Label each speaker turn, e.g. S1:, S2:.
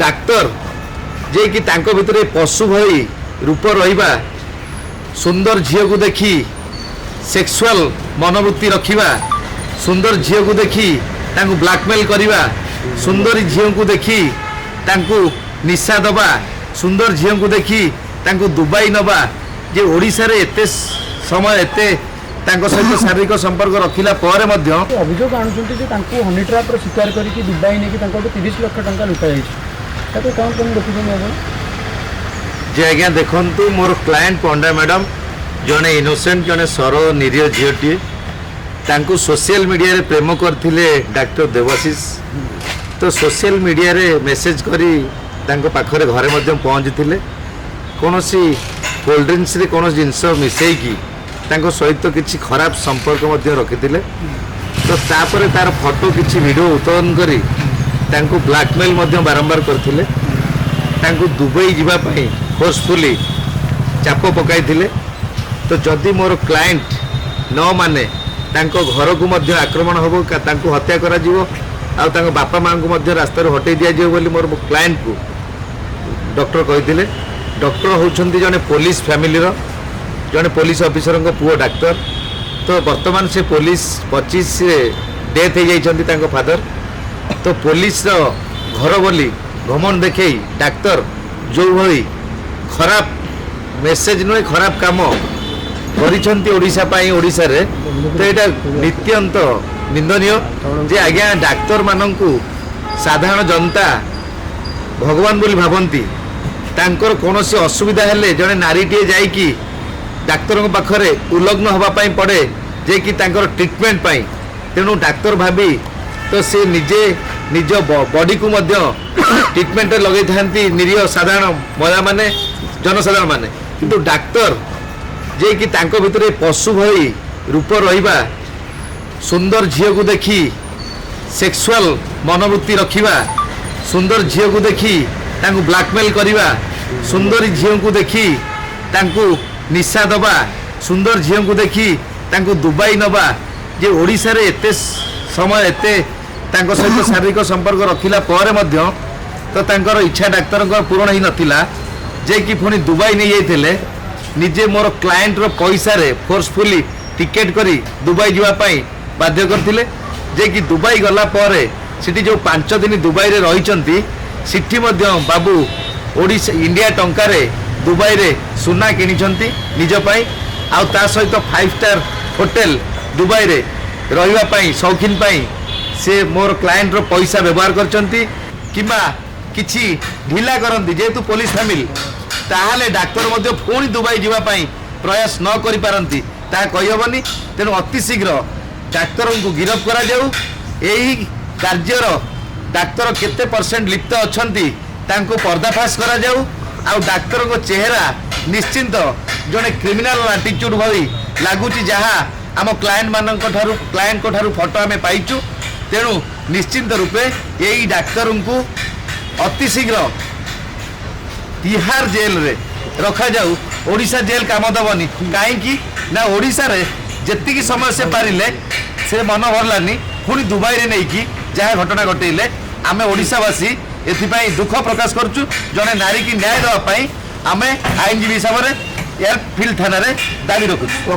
S1: Doctor जे कि तांको भितरे पशु भई रूप रहिबा सुंदर झील को देखी सेक्सुअल मनोवृत्ति रखिबा सुंदर झील को देखी तांको ब्लैकमेल करिबा सुंदर झील को देखी तांको निशा दबा सुंदर झील को देखी तांको दुबई नबा जे ओडिसा रे एते समय एते तांको सहित शारीरिक संपर्क रखिला पर मध्य
S2: अभियोग आणुचंती जे तांको हनी ट्रैप रो शिकार करिकि दुबई नेकी तांको 30 लाख टंका लुटा जायछि ताको कोन कोन देखुछन आपण
S1: जे आज्ञा देखंतु मोर क्लायंट पंडा मैडम जने इनोसेंट जने सरल निरीह झीटी तांको सोशल मीडिया रे प्रेम करथिले डॉक्टर देवाशीष तो सोशल मीडिया रे मेसेज करी तांको पाखरे घरे मध्य पहुंचथिले कोनोसी कोल्ड ड्रिंक्स रे कोनोस जिंस मिसेई की तांको सहित किछि खराब संपर्क मध्य रखिथिले तो तापर तार फोटो किछि वीडियो उत्तोलन करी तांको ब्लैकमेल मध्य बारंबार करथिले तांको दुबई जीवा पई फोर्सफुली चाप पकाइथिले तो जदि मोर क्लायंट न माने तांको घर को मध्य आक्रमण होबो तांको हत्या करा जीवो आ तांको बापा मां को मध्य रास्ता रे हटै दिया जीवो बोली मोर क्लायंट को डॉक्टर कहिथिले डॉक्टर होउछंती जने पुलिस फैमिली रो जने पुलिस ऑफिसर को पुओ डॉक्टर तो वर्तमान से पुलिस 25 रे डेथ हो जाइछंती तांको फादर तो पुलिस रो घर बोली घमन देखई डॉक्टर जो भई खराब मेसेज नुहे खराब काम करिछंती ओडिसा पाई ओडिसा रे तो एटा नित्यंत निंदनीय जे आज्ञा डॉक्टर माननकु साधारण जनता भगवान बोली भाबंती तांकर कोनोसी असुविधा हेले जने नारीटिए जाई कि डाक्तर पाखरे उल्लग्न हवा पाई पड़े जे कि तांकर ट्रीटमेंट पाई तेणु डाक्तर भाबी तो से निजे निज बॉडी को मध्य ट्रीटमेंट लगे थांती निरीह साधारण महिला माने जनसाधारण माने किंतु डाक्तर जे कि तांको भितरे पशु भई रूप रहिबा सुंदर झील को देखी सेक्सुअल मनोवृत्ति रखिबा सुंदर झील को देखी तांको ब्लैकमेल करिबा सुंदर झील को देखी तांको निशा दबा सुंदर झील को देखी तांको दुबई नबा जे ओडिसा रे एते समय एते तांको सहित शारीरिक संपर्क रखिला पर मध्य तो तांकर इच्छा डाक्तर पूर्ण ही नथिला जे कि पुणी दुबई नहीं जाइथिले निजे मोर क्लायंट रो पैसा रे फोर्सफुली टिकेट करी दुबई जीवा पाई बाध्य करथिले जे कि दुबई गला परे सिटी जो 5 दिन दुबई रे रहिचंती सिटी मध्य बाबू ओडिसा इंडिया टंका रे दुबई रे सुना किनिचंती निज पाई आ ता सहित 5 स्टार होटल दुबई रे रहिबा पाई शौकीन पाई से मोर क्लायंट रो पैसा व्यवहार करचंती किबा किछि ढिला करंती जेतु पुलिस फैमिली ताहाले डाक्तर मध्य पुणी दुबई जीवा पाई प्रयास न करि पारंती ता कहिबनी तेनु अति शीघ्र डाक्तर को गिरफ्त करा जाऊ एही कार्यर डाक्तर केते परसेंट लिप्त अछंती तांको पर्दाफाश करा जाऊ आ डाक्तर को चेहरा निश्चिंत जने क्रिमिनल एटीट्यूड भई लागुची जहा आम क्लायंट को ठारू फोटो आमे पाइचु तेणु निश्चिंत रूपे यही डाक्तर को अति शीघ्र तिहार जेल रे रखा जाऊ ओडिशा जेल काम दबनी कहीं ना ओडिशा रे जेतिकी समय से पारिले से मन भरलानी पुणी दुबई रे नहीं कि जहाँ घटना घटेले आमे ओडिशावासी एथिपाई दुख प्रकाश करचु जने नारी की न्याय देवा पाई आमे आईनजीवी हिसाब रे एयरफील्ड थाना रे दाबी रखुछु।